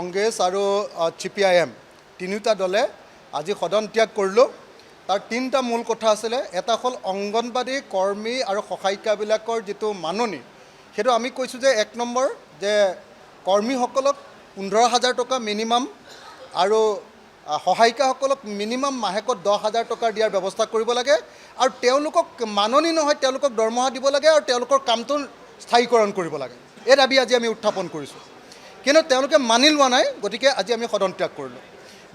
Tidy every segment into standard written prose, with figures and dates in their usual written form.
কংগ্ৰেছ আৰু CPIM তিনিটা দলে আজি সদন ত্যাগ কৰিলোঁ। তাৰ তিনিটা মূল কথা আছিলে। এটা হ'ল অংগনবাদী কৰ্মী আৰু সহায়িকাবিলাকৰ যিটো মাননি, সেইটো আমি কৈছোঁ যে 1 নম্বৰ যে কৰ্মীসকলক 15,000 টকা মিনিমাম আৰু সহায়িকাসকলক মিনিমাম মাহেকত 10,000 টকা দিয়াৰ ব্যৱস্থা কৰিব লাগে। আৰু তেওঁলোকক মাননি নহয়, তেওঁলোকক দৰমহা দিব লাগে আৰু তেওঁলোকৰ কামটো স্থায়ীকৰণ কৰিব লাগে। এই দাবী আজি আমি উত্থাপন কৰিছোঁ, কিন্তু তেওঁলোকে মানি লোৱা নাই। গতিকে আজি আমি সদন ত্যাগ কৰিলোঁ।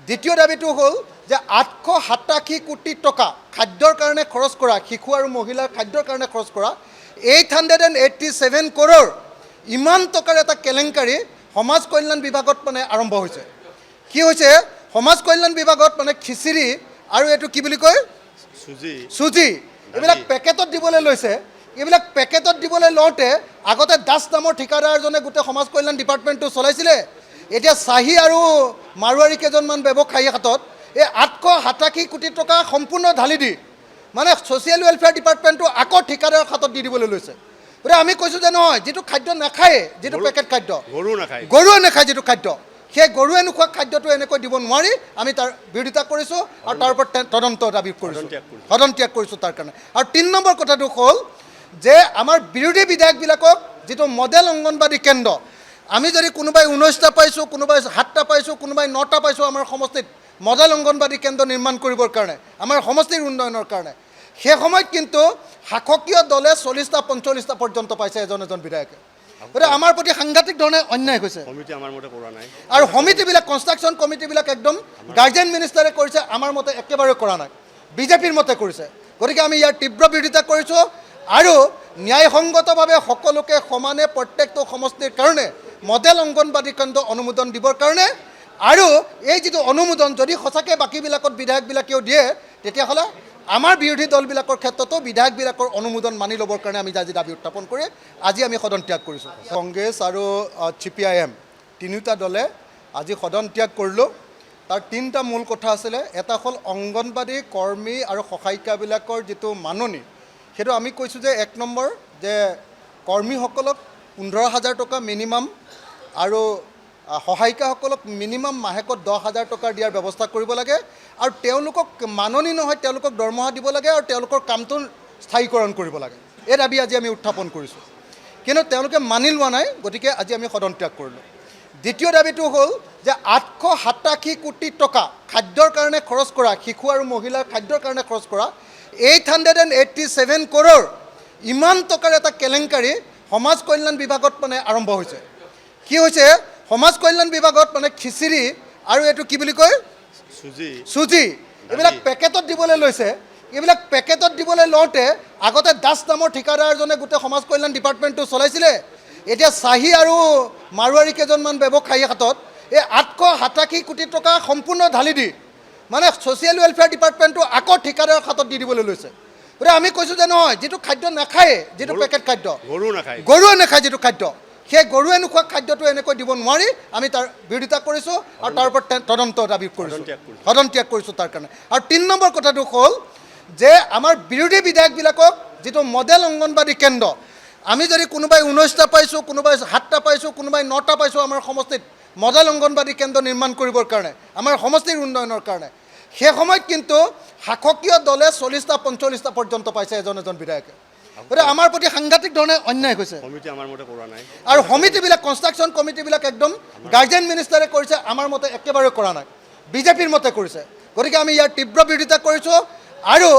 দ্বিতীয় দাবীটো হ'ল যে 887 কোটি টকা খাদ্যৰ কাৰণে খৰচ কৰা, শিশু আৰু মহিলাৰ খাদ্যৰ কাৰণে খৰচ কৰা 887 কৰোৰ ইমান টকাৰ এটা কেলেংকাৰী সমাজ কল্যাণ বিভাগত আৰম্ভ হৈছে। কি হৈছে, সমাজ কল্যাণ বিভাগত খিচিৰি আৰু এইটো কি বুলি কয় চুজি এইবিলাক পেকেটত দিবলৈ লৈছে। এইবিলাক পেকেটত দিবলৈ লওঁতে আগতে দাস নামৰ ঠিকাদাৰজনে গোটেই সমাজ কল্যাণ ডিপাৰ্টমেণ্টটো চলাইছিলে। এতিয়া চাহী আৰু মাৰোৱাৰী কেইজনমান ব্যৱসায়ীৰ হাতত এই 887 কোটি টকা সম্পূৰ্ণ ঢালি দি ছ'চিয়েল ৱেলফেয়াৰ ডিপাৰ্টমেণ্টটো আকৌ ঠিকাদাৰৰ হাতত দি দিবলৈ লৈছে। গতিকে আমি কৈছোঁ যে নহয়, যিটো খাদ্য নাখায়, যিটো পেকেট খাদ্য গৰুৱে নাখায়, যিটো খাদ্য সেই গৰুৱে নোখোৱা খাদ্যটো এনেকৈ দিব নোৱাৰি। আমি তাৰ বিৰোধিতা কৰিছোঁ আৰু তাৰ ওপৰত তদন্ত দাবী কৰিছোঁ, সদন ত্যাগ কৰিছোঁ তাৰ কাৰণে। আৰু 3 নম্বৰ কথাটো হ'ল যে আমাৰ বিৰোধী বিধায়কবিলাকক যিটো মডেল অংগনবাদী কেন্দ্ৰ, আমি যদি কোনোবাই 19টা পাইছোঁ, কোনোবাই 7টা পাইছোঁ, কোনোবাই 9টা পাইছোঁ আমাৰ সমষ্টিত মডেল অংগনবাদী কেন্দ্ৰ নিৰ্মাণ কৰিবৰ কাৰণে, আমাৰ সমষ্টিৰ উন্নয়নৰ কাৰণে, সেই সময়ত কিন্তু শাসকীয় দলে 40টা 45টা পৰ্যন্ত পাইছে এজন বিধায়কে। গতিকে আমাৰ প্ৰতি সাংঘাতিক ধৰণে অন্যায় হৈছে। আৰু সমিতিবিলাক, কনষ্ট্ৰাকশ্যন কমিটিবিলাক একদম গাৰ্জেন মিনিষ্টাৰে কৰিছে, আমাৰ মতে একেবাৰে কৰা নাই, বিজেপিৰ মতে কৰিছে। গতিকে আমি ইয়াৰ তীব্ৰ বিৰোধিতা কৰিছোঁ আৰু ন্যায়সংগতভাৱে সকলোকে সমানে প্ৰত্যেকটো সমষ্টিৰ কাৰণে মডেল অংগনবাদী কেন্দ্ৰ অনুমোদন দিবৰ কাৰণে, আৰু এই যিটো অনুমোদন যদি সঁচাকৈ বাকীবিলাকত বিধায়কবিলাকেও দিয়ে, তেতিয়াহ'লে আমাৰ বিৰোধী দলবিলাকৰ ক্ষেত্ৰতো বিধায়কবিলাকৰ অনুমোদন মানি ল'বৰ কাৰণে আমি আজি দাবী উত্থাপন কৰি আজি আমি সদন ত্যাগ কৰিছোঁ। কংগ্ৰেছ আৰু CPIM তিনিটা দলে আজি সদন ত্যাগ কৰিলোঁ। তাৰ তিনিটা মূল কথা আছিলে। এটা হ'ল অংগনবাদী কৰ্মী আৰু সহায়িকাবিলাকৰ যিটো মাননি, সেইটো আমি কৈছোঁ যে 1 নম্বৰ যে কৰ্মীসকলক 15,000 টকা মিনিমাম আৰু সহায়িকাসকলক মিনিমাম মাহেকত 10,000 টকা দিয়াৰ ব্যৱস্থা কৰিব লাগে। আৰু তেওঁলোকক মাননি নহয়, তেওঁলোকক দৰমহা দিব লাগে আৰু তেওঁলোকৰ কামটো স্থায়ীকৰণ কৰিব লাগে। এই দাবী আজি আমি উত্থাপন কৰিছোঁ, কিন্তু তেওঁলোকে মানি লোৱা নাই। গতিকে আজি আমি সদন ত্যাগ কৰিলোঁ। দ্বিতীয় দাবীটো হ'ল যে 887 কোটি টকা খাদ্যৰ কাৰণে খৰচ কৰা, শিশু আৰু মহিলাৰ খাদ্যৰ কাৰণে খৰচ কৰা 887 কৰোৰ ইমান টকাৰ এটা কেলেংকাৰী সমাজ কল্যাণ বিভাগত আৰম্ভ হৈছে। কি হৈছে, সমাজ কল্যাণ বিভাগত খিচিৰি আৰু এইটো কি বুলি কয় চুজি এইবিলাক পেকেটত দিবলৈ লৈছে। এইবিলাক পেকেটত দিবলৈ লওঁতে আগতে দাস নামৰ ঠিকাদাৰজনে গোটেই সমাজ কল্যাণ ডিপাৰ্টমেণ্টটো চলাইছিলে। এতিয়া চাহী আৰু মাৰোৱাৰী কেইজনমান ব্যৱসায়ীৰ হাতত এই 887 কোটি টকা সম্পূৰ্ণ ঢালি দি ছ'চিয়েল ৱেলফেয়াৰ ডিপাৰ্টমেণ্টটো আকৌ ঠিকাদাৰৰ হাতত দি দিবলৈ লৈছে। গতিকে আমি কৈছোঁ যে নহয়, যিটো খাদ্য নাখায়, যিটো পেকেট খাদ্য গৰুৱে নাখায়, যিটো খাদ্য সেই গৰুৱে নোখোৱা খাদ্যটো এনেকৈ দিব নোৱাৰি। আমি তাৰ বিৰোধিতা কৰিছোঁ আৰু তাৰ ওপৰত তদন্ত দাবী কৰিছোঁ, সদন ত্যাগ কৰিছোঁ তাৰ কাৰণে। আৰু 3 নম্বৰ কথাটো হ'ল যে আমাৰ বিৰোধী বিধায়কবিলাকক যিটো মডেল অংগনবাদী কেন্দ্ৰ, আমি যদি কোনোবাই 19টা পাইছোঁ, কোনোবাই 7টা পাইছোঁ, কোনোবাই 9টা পাইছোঁ আমাৰ সমষ্টিত মডেল অংগনবাদী কেন্দ্ৰ নিৰ্মাণ কৰিবৰ কাৰণে, আমাৰ সমষ্টিৰ উন্নয়নৰ কাৰণে, সেই সময়ত কিন্তু শাসকীয় দলে 40টা 45টা পৰ্যন্ত পাইছে এজন বিধায়কে। গতিকে আমাৰ প্ৰতি সাংঘাতিক ধৰণে অন্যায় হৈছে। আৰু সমিতিবিলাক, কনষ্ট্ৰাকশ্যন কমিটিবিলাক একদম গাৰ্জেন মিনিষ্টাৰে কৰিছে, আমাৰ মতে একেবাৰে কৰা নাই, বিজেপিৰ মতে কৰিছে। গতিকে আমি ইয়াৰ তীব্ৰ বিৰোধিতা কৰিছোঁ আৰু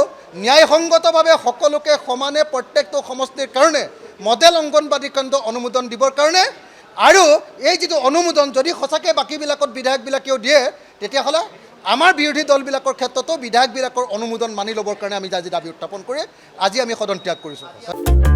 ন্যায়সংগতভাৱে সকলোকে সমানে প্ৰত্যেকটো সমষ্টিৰ কাৰণে মডেল অংগনবাদী কেন্দ্ৰ অনুমোদন দিবৰ কাৰণে, আৰু এই যিটো অনুমোদন যদি সঁচাকৈ বাকীবিলাকত বিধায়কবিলাকেও দিয়ে, তেতিয়াহ'লে আমাৰ বিৰোধী দলবিলাকৰ ক্ষেত্ৰতো বিধায়কবিলাকৰ অনুমোদন মানি ল'বৰ কাৰণে আমি আজি দাবী উত্থাপন কৰি আজি আমি সদন ত্যাগ কৰিছোঁ।